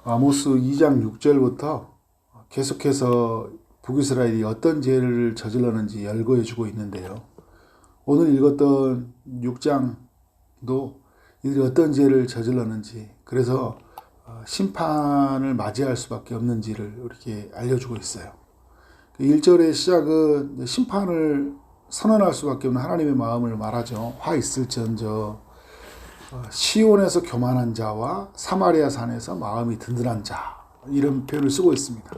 아모스 2장 6절부터 계속해서 북이스라엘이 어떤 죄를 저질렀는지 열거해 주고 있는데요. 오늘 읽었던 6장도 이들이 어떤 죄를 저질렀는지, 그래서 심판을 맞이할 수밖에 없는지를 이렇게 알려주고 있어요. 1절의 시작은 심판을 선언할 수밖에 없는 하나님의 마음을 말하죠. 화 있을지언정 시온에서 교만한 자와 사마리아 산에서 마음이 든든한 자, 이런 표현을 쓰고 있습니다.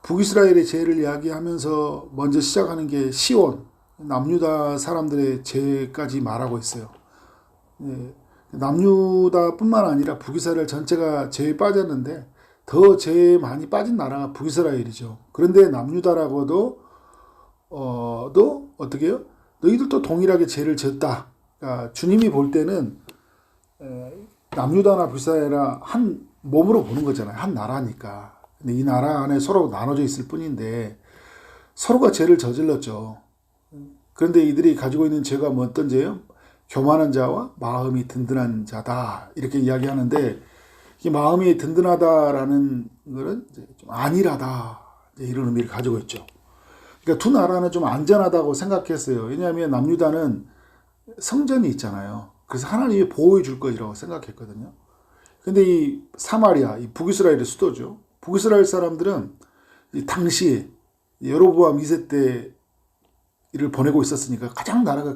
북이스라엘의 죄를 이야기하면서 먼저 시작하는 게 시온, 남유다 사람들의 죄까지 말하고 있어요. 남유다뿐만 아니라 북이스라엘 전체가 죄에 빠졌는데 더 죄에 많이 빠진 나라가 북이스라엘이죠. 그런데 남유다라고도 또 어떻게 해요? 너희들도 동일하게 죄를 졌다. 그러니까 주님이 볼 때는 남유다나 북이스라엘이나 한 몸으로 보는 거잖아요. 한 나라니까. 근데 이 나라 안에 서로 나눠져 있을 뿐인데 서로가 죄를 저질렀죠. 그런데 이들이 가지고 있는 죄가 뭐 어떤 죄예요? 교만한 자와 마음이 든든한 자다, 이렇게 이야기하는데, 이 마음이 든든하다라는 것은 좀 안일하다, 이런 의미를 가지고 있죠. 그러니까 두 나라는 좀 안전하다고 생각했어요. 왜냐하면 남유다는 성전이 있잖아요. 그래서 하나님이 보호해 줄 것이라고 생각했거든요. 근데 이 사마리아, 이 북이스라엘의 수도죠. 북이스라엘 사람들은 이 당시 여로보암 2세 때를 보내고 있었으니까 가장 나라가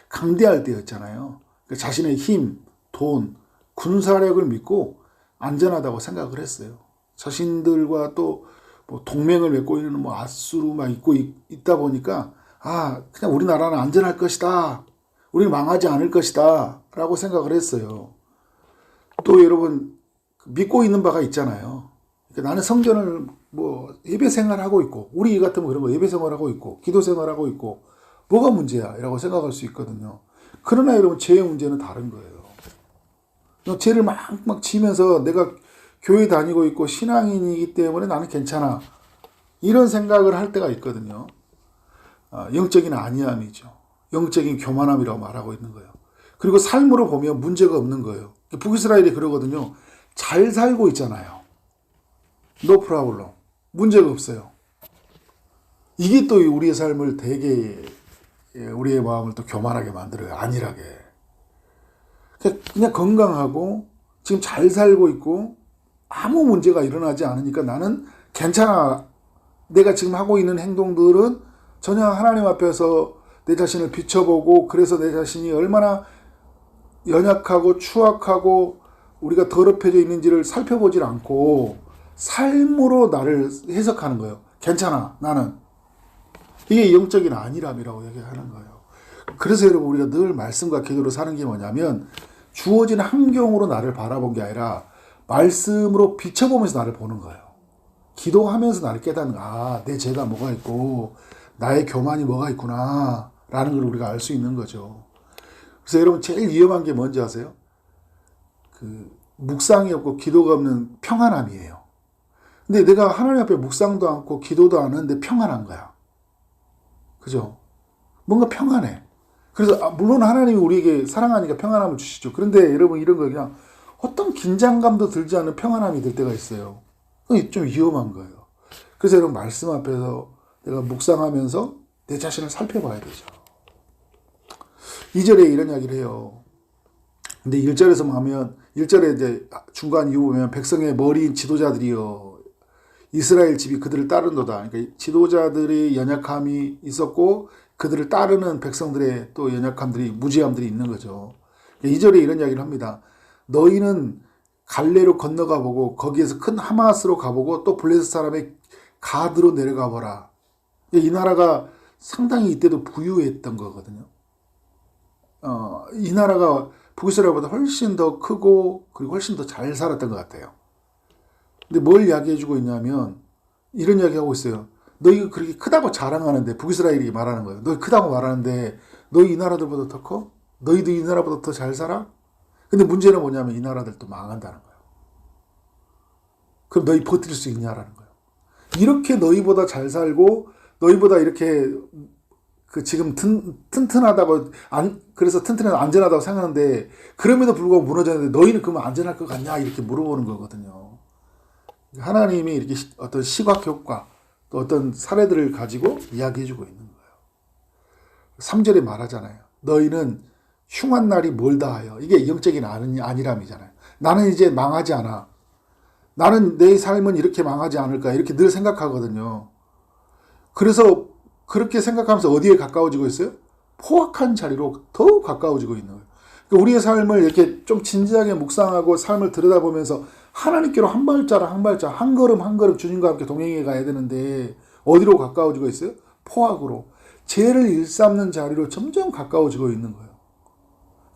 강대할 때였잖아요. 그러니까 자신의 힘, 돈, 군사력을 믿고 안전하다고 생각을 했어요. 자신들과 또 뭐 동맹을 맺고 있는 뭐 아수르만 있다 보니까 그냥 우리나라는 안전할 것이다, 우리는 망하지 않을 것이다 라고 생각을 했어요. 또 여러분 믿고 있는 바가 있잖아요. 그러니까 나는 성전을 뭐 예배 생활하고 있고, 우리 같으면 그런 거 예배 생활하고 있고 기도 생활하고 있고 뭐가 문제야 라고 생각할 수 있거든요. 그러나 여러분 죄의 문제는 다른 거예요. 죄를 막 지면서 내가 교회 다니고 있고 신앙인이기 때문에 나는 괜찮아, 이런 생각을 할 때가 있거든요. 영적인 안이함이죠. 영적인 교만함이라고 말하고 있는 거예요. 그리고 삶으로 보면 문제가 없는 거예요. 북이스라엘이 그러거든요. 잘 살고 있잖아요. No problem. 문제가 없어요. 이게 또 우리의 삶을 되게, 우리의 마음을 또 교만하게 만들어요. 안일하게. 그냥 건강하고 지금 잘 살고 있고 아무 문제가 일어나지 않으니까 나는 괜찮아. 내가 지금 하고 있는 행동들은 전혀 하나님 앞에서 내 자신을 비춰보고, 그래서 내 자신이 얼마나 연약하고 추악하고 우리가 더럽혀져 있는지를 살펴보질 않고 삶으로 나를 해석하는 거예요. 괜찮아, 나는. 이게 영적인 안일함이라고 얘기하는 거예요. 그래서 여러분 우리가 늘 말씀과 기도로 사는 게 뭐냐면, 주어진 환경으로 나를 바라본 게 아니라 말씀으로 비춰보면서 나를 보는 거예요. 기도하면서 나를 깨닫는, 내 죄가 뭐가 있고 나의 교만이 뭐가 있구나 라는 걸 우리가 알 수 있는 거죠. 그래서 여러분 제일 위험한 게 뭔지 아세요? 묵상이 없고 기도가 없는 평안함이에요. 근데 내가 하나님 앞에 묵상도 않고 기도도 안 하는데 평안한 거야. 그죠? 뭔가 평안해. 그래서 물론 하나님이 우리에게 사랑하니까 평안함을 주시죠. 그런데 여러분 이런 거 그냥 어떤 긴장감도 들지 않는 평안함이 들 때가 있어요. 좀 위험한 거예요. 그래서 여러분 말씀 앞에서 내가 묵상하면서 내 자신을 살펴봐야 되죠. 2절에 이런 이야기를 해요. 근데 1절에서 보면, 1절에 이제 중간 이후 보면, 백성의 머리인 지도자들이요 이스라엘 집이 그들을 따른도다. 그러니까 지도자들의 연약함이 있었고 그들을 따르는 백성들의 또 연약함들이, 무지함들이 있는 거죠. 2절에 이런 이야기를 합니다. 너희는 갈레로 건너가 보고 거기에서 큰 하마스로 가보고 또 블레셋 사람의 가드로 내려가 보라. 이 나라가 상당히 이때도 부유했던 거거든요. 이 나라가 북이스라엘보다 훨씬 더 크고 그리고 훨씬 더 잘 살았던 것 같아요. 근데 뭘 이야기해주고 있냐면 이런 이야기하고 있어요. 너희가 그렇게 크다고 자랑하는데, 북이스라엘이 말하는 거예요. 너희 크다고 말하는데 너희 이 나라들보다 더 커? 너희도 이 나라보다 더 잘 살아? 근데 문제는 뭐냐면 이 나라들도 망한다는 거예요. 그럼 너희 버틸 수 있냐라는 거예요. 이렇게 너희보다 잘 살고 너희보다 이렇게 그 지금 튼튼하다고 그래서 튼튼해서 안전하다고 생각하는데 그럼에도 불구하고 무너졌는데 너희는 그러면 안전할 것 같냐 이렇게 물어보는 거거든요. 하나님이 이렇게 어떤 시각 효과 또 어떤 사례들을 가지고 이야기해주고 있는 거예요. 3절에 말하잖아요. 너희는 흉한 날이 멀다 하여. 이게 영적인 안일함이잖아요. 나는 이제 망하지 않아. 나는 내 삶은 이렇게 망하지 않을까 이렇게 늘 생각하거든요. 그래서 그렇게 생각하면서 어디에 가까워지고 있어요? 포악한 자리로 더욱 가까워지고 있는 거예요. 그러니까 우리의 삶을 이렇게 좀 진지하게 묵상하고 삶을 들여다보면서 하나님께로 한 발자락 한 발자락 한 걸음 한 걸음 주님과 함께 동행해 가야 되는데 어디로 가까워지고 있어요? 포악으로. 죄를 일삼는 자리로 점점 가까워지고 있는 거예요.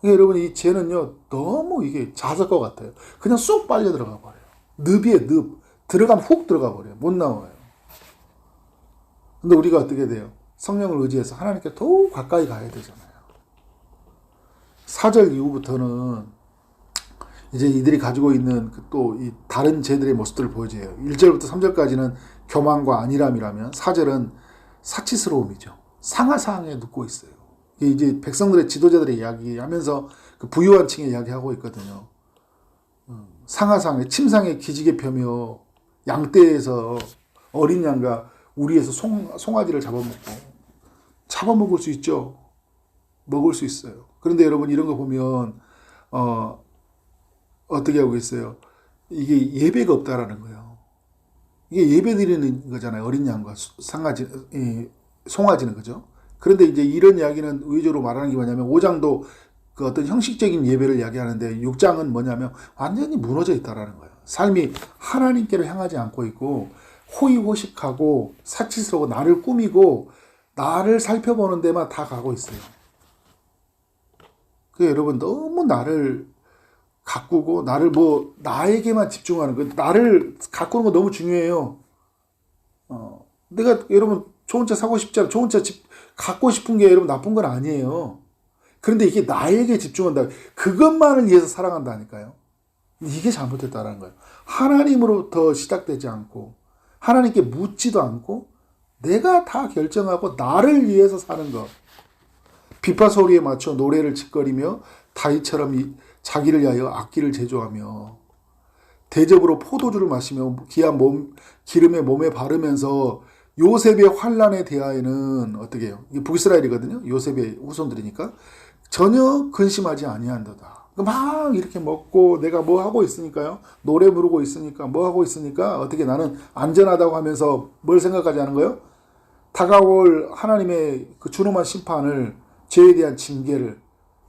그러니까 여러분 이 죄는요 너무 이게 자석과 같아요. 그냥 쏙 빨려 들어가 버려요. 늪이에요 늪. 들어가면 훅 들어가 버려요. 못 나와요. 근데 우리가 어떻게 돼요? 성령을 의지해서 하나님께 더욱 가까이 가야 되잖아요. 4절 이후부터는 이제 이들이 가지고 있는 또 이 다른 죄들의 모습들을 보여줘요. 1절부터 3절까지는 교만과 안일함이라면 4절은 사치스러움이죠. 상하상에 눕고 있어요. 이제 백성들의 지도자들의 이야기하면서 그 부유한 층의 이야기하고 있거든요. 상하상에 침상에 기지개 펴며 양떼에서 어린 양과 우리에서 송아지를 잡아먹을 수 있죠. 먹을 수 있어요. 그런데 여러분 이런 거 보면 어떻게 하고 있어요? 이게 예배가 없다라는 거예요. 이게 예배 드리는 거잖아요. 어린 양과 송아지는 그죠? 그런데 이제 이런 이야기는 의외적으로 말하는 게 뭐냐면 5장도 그 어떤 형식적인 예배를 이야기하는데 6장은 뭐냐면 완전히 무너져 있다라는 거예요. 삶이 하나님께로 향하지 않고 있고 호의호식하고 사치스러워 나를 꾸미고 나를 살펴보는 데만 다 가고 있어요. 그러니까 여러분 너무 나를 가꾸고 나에게만 집중하는 거 나를 가꾸는 거 너무 중요해요. 내가 여러분 좋은 차 사고 싶잖아. 좋은 차 갖고 싶은 게 여러분 나쁜 건 아니에요. 그런데 이게 나에게 집중한다. 그것만을 위해서 사랑한다니까요. 이게 잘못됐다는 거예요. 하나님으로부터 시작되지 않고 하나님께 묻지도 않고 내가 다 결정하고 나를 위해서 사는 것. 비파 소리에 맞춰 노래를 짓거리며 다윗처럼 자기를 위하여 악기를 제조하며 대접으로 포도주를 마시며 귀한 기름에 몸에 바르면서 요셉의 환란에 대하여는 어떻게 해요? 이게 북이스라엘이거든요. 요셉의 후손들이니까 전혀 근심하지 아니한도다. 막 이렇게 먹고 내가 뭐 하고 있으니까요. 노래 부르고 있으니까 뭐 하고 있으니까 어떻게 나는 안전하다고 하면서 뭘 생각하지 않은 거예요? 다가올 하나님의 그 준엄한 심판을 죄에 대한 징계를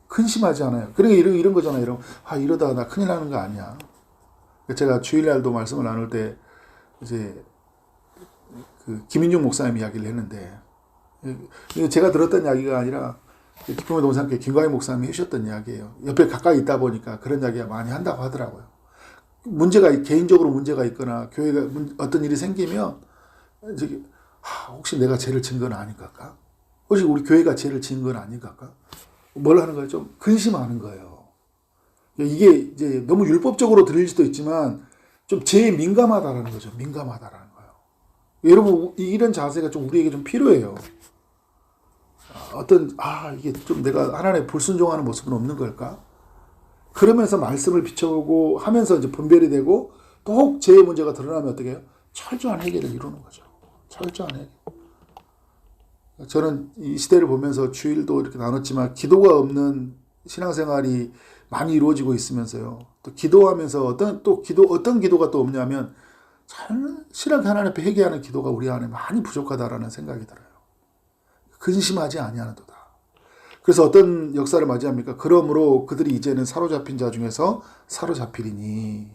근심하지 않아요. 그러니까 이런 거잖아요. 이러다가 나 큰일 나는 거 아니야. 제가 주일날도 말씀을 나눌 때 이제 그 김인중 목사님 이야기를 했는데 제가 들었던 이야기가 아니라 기쁨의 동산교회 김광희 목사님이 해주셨던 이야기예요. 옆에 가까이 있다 보니까 그런 이야기가 많이 한다고 하더라고요. 개인적으로 문제가 있거나 교회가 어떤 일이 생기면 혹시 내가 죄를 지은 건 아닌가? 혹시 우리 교회가 죄를 지은 건 아닌가? 뭘 하는 거예요? 좀 근심하는 거예요. 이게 이제 너무 율법적으로 들릴 수도 있지만 좀 죄에 민감하다라는 거죠. 민감하다라는 거예요. 여러분 이런 자세가 좀 우리에게 좀 필요해요. 이게 좀 내가 하나님의 불순종하는 모습은 없는 걸까? 그러면서 말씀을 비춰보고 하면서 이제 분별이 되고 또 혹 죄의 문제가 드러나면 어떻게 해요? 철저한 해결을 이루는 거죠. 철저한 해결. 저는 이 시대를 보면서 주일도 이렇게 나눴지만 기도가 없는 신앙생활이 많이 이루어지고 있으면서요. 또 기도하면서 어떤 기도가 또 없냐면 신앙 하나님 앞에 회개하는 기도가 우리 안에 많이 부족하다라는 생각이 들어요. 근심하지 아니하는도다. 그래서 어떤 역사를 맞이합니까? 그러므로 그들이 이제는 사로잡힌 자 중에서 사로잡히리니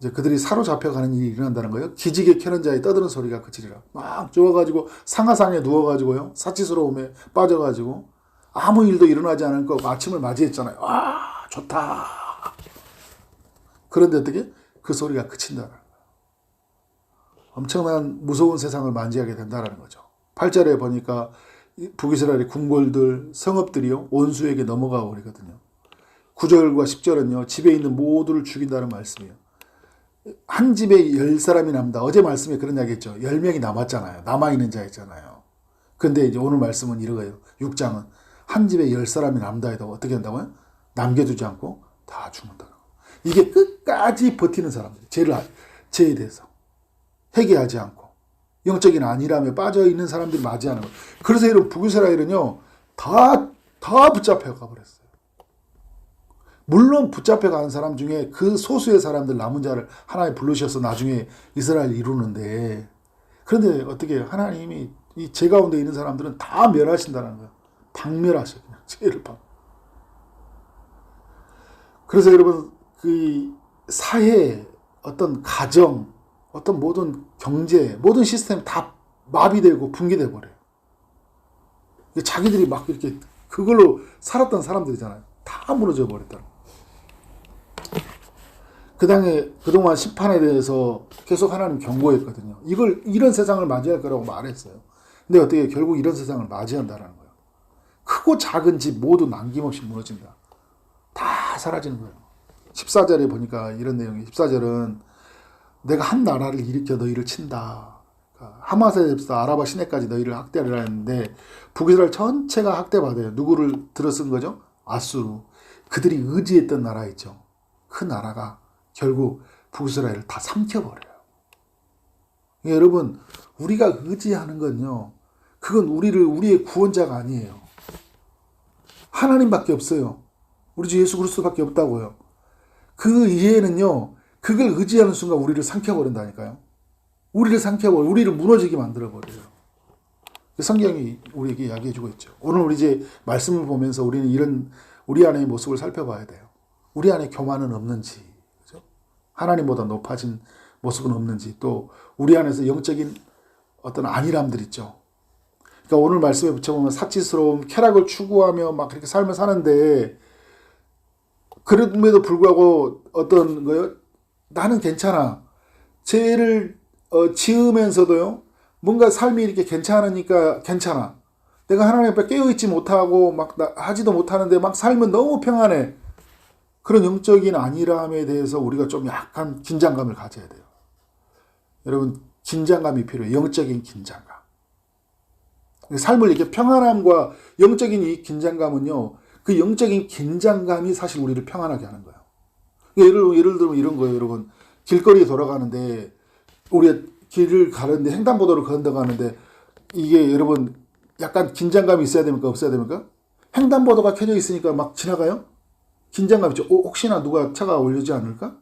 이제 그들이 사로잡혀가는 일이 일어난다는 거예요. 기지개 켜는 자의 떠드는 소리가 그치리라. 막 좋아가지고 상하상에 누워가지고요. 사치스러움에 빠져가지고 아무 일도 일어나지 않을 거 아침을 맞이했잖아요. 좋다. 그런데 어떻게? 그 소리가 그친다는 거예요. 엄청난 무서운 세상을 맞이하게 된다는 거죠. 8절에 보니까 북이스라엘의 궁궐들, 성읍들이요. 온수에게 넘어가 버리거든요. 9절과 10절은요. 집에 있는 모두를 죽인다는 말씀이에요. 한 집에 10사람이 남다. 어제 말씀에 그런 이야기 했죠. 10명이 남았잖아요. 남아있는 자 있잖아요. 근데 이제 오늘 말씀은 이거예요. 6장은 한 집에 10사람이 남다 해도 어떻게 한다고요? 남겨두지 않고 다 죽는다. 이게 끝까지 버티는 사람들, 죄에 대해서 회개하지 않고 영적인 안일함에 빠져 있는 사람들이 맞이하는 거예요. 그래서 이런 북이스라엘은요 다 붙잡혀 가버렸어요. 물론 붙잡혀 간 사람 중에 그 소수의 사람들 남은 자를 하나님 부르셔서 나중에 이스라엘 이루는데, 그런데 어떻게 하나님이 이 죄 가운데 있는 사람들은 다 멸하신다는 거예요. 박멸하셔요. 그냥 죄를 박. 그래서 여러분 그 사회, 어떤 가정, 어떤 모든 경제, 모든 시스템 다 마비되고 붕괴돼 버려요. 자기들이 막 이렇게 그걸로 살았던 사람들이잖아요. 다 무너져 버렸다는 거예요. 그동안 심판에 대해서 계속 하나님 경고했거든요. 이런 세상을 맞이할 거라고 말했어요. 근데 어떻게 결국 이런 세상을 맞이한다는 거예요. 크고 작은 집 모두 남김없이 무너집니다. 다 사라지는 거예요. 14절에 보니까 이런 내용이, 14절은 내가 한 나라를 일으켜 너희를 친다. 하마세에서 아라바 시내까지 너희를 학대하리라 했는데 북이스라엘 전체가 학대받아요. 누구를 들어 쓴 거죠? 아수르. 그들이 의지했던 나라 있죠. 그 나라가 결국 북이스라엘을 다 삼켜버려요. 여러분, 우리가 의지하는 건요, 그건 우리의 구원자가 아니에요. 하나님밖에 없어요. 우리 주 예수 그리스도밖에 없다고요. 그 이해는요, 그걸 의지하는 순간 우리를 삼켜버린다니까요. 우리를 무너지게 만들어버려요. 성경이 우리에게 이야기해주고 있죠. 오늘 우리 이제 말씀을 보면서 우리는 우리 안의 모습을 살펴봐야 돼요. 우리 안에 교만은 없는지, 그죠? 하나님보다 높아진 모습은 없는지, 또 우리 안에서 영적인 어떤 안일함들 있죠. 그러니까 오늘 말씀에 붙여보면 사치스러움, 쾌락을 추구하며 막 그렇게 삶을 사는데, 그럼에도 불구하고 어떤 거요? 나는 괜찮아. 죄를 지으면서도요, 뭔가 삶이 이렇게 괜찮으니까 괜찮아. 내가 하나님 앞에 깨어있지 못하고 막 하지도 못하는데 막 삶은 너무 평안해. 그런 영적인 안일함에 대해서 우리가 좀 약간 긴장감을 가져야 돼요. 여러분, 긴장감이 필요해요. 영적인 긴장감. 삶을 이렇게 평안함과 영적인 이 긴장감은요, 그 영적인 긴장감이 사실 우리를 평안하게 하는 거예요. 예를 들면 이런 거예요, 여러분. 길거리에 돌아가는데, 우리가 길을 가는데, 횡단보도를 건너가는데, 이게 여러분, 약간 긴장감이 있어야 됩니까? 없어야 됩니까? 횡단보도가 켜져 있으니까 막 지나가요? 긴장감 있죠. 혹시나 누가 차가 올리지 않을까?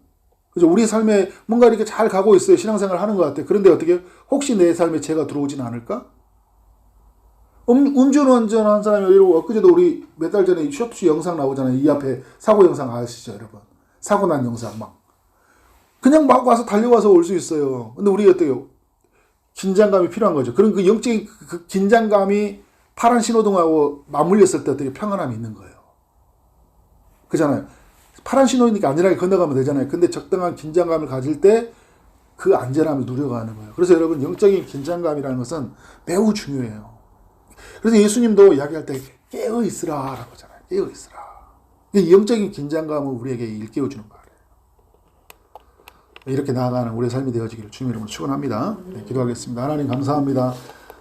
그죠? 우리 삶에 뭔가 이렇게 잘 가고 있어요. 신앙생활 하는 것 같아요. 그런데 어떻게, 혹시 내 삶에 죄가 들어오진 않을까? 운전한 사람이, 엊그제도 우리 몇 달 전에 쇼츠 영상 나오잖아요. 이 앞에 사고 영상 아시죠, 여러분? 사고 난 영상 그냥 막 와서 달려와서 올 수 있어요. 근데 우리 어때요? 긴장감이 필요한 거죠. 그런 그 영적인 그 긴장감이 파란 신호등하고 맞물렸을 때 어떻게 평안함이 있는 거예요. 그잖아요. 파란 신호니까 안전하게 건너가면 되잖아요. 근데 적당한 긴장감을 가질 때 그 안전함을 누려가는 거예요. 그래서 여러분, 영적인 긴장감이라는 것은 매우 중요해요. 그래서 예수님도 이야기할 때 깨어있으라 라고 하잖아요. 깨어있으라. 영적인 긴장감을 우리에게 일깨워주는 거예요. 이렇게 나아가는 우리의 삶이 되어지기를 주님 이름으로 축원합니다. 네, 기도하겠습니다. 하나님 감사합니다.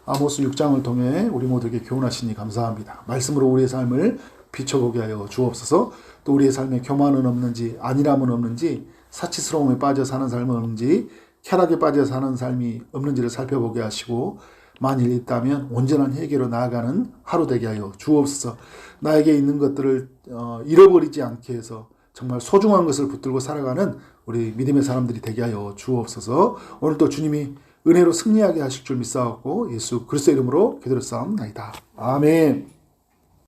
아모스 6장을 통해 우리 모두에게 교훈하시니 감사합니다. 말씀으로 우리의 삶을 비춰보게 하여 주옵소서. 또 우리의 삶에 교만은 없는지, 안일함은 없는지, 사치스러움에 빠져 사는 삶은 없는지, 쾌락에 빠져 사는 삶이 없는지를 살펴보게 하시고, 만일 있다면 온전한 회개로 나아가는 하루 되게 하여 주옵소서. 나에게 있는 것들을 잃어버리지 않게 해서 정말 소중한 것을 붙들고 살아가는 우리 믿음의 사람들이 되게 하여 주옵소서. 오늘도 주님이 은혜로 승리하게 하실 줄 믿사옵고 예수 그리스도 이름으로 기도를 쌓옵나이다. 아멘.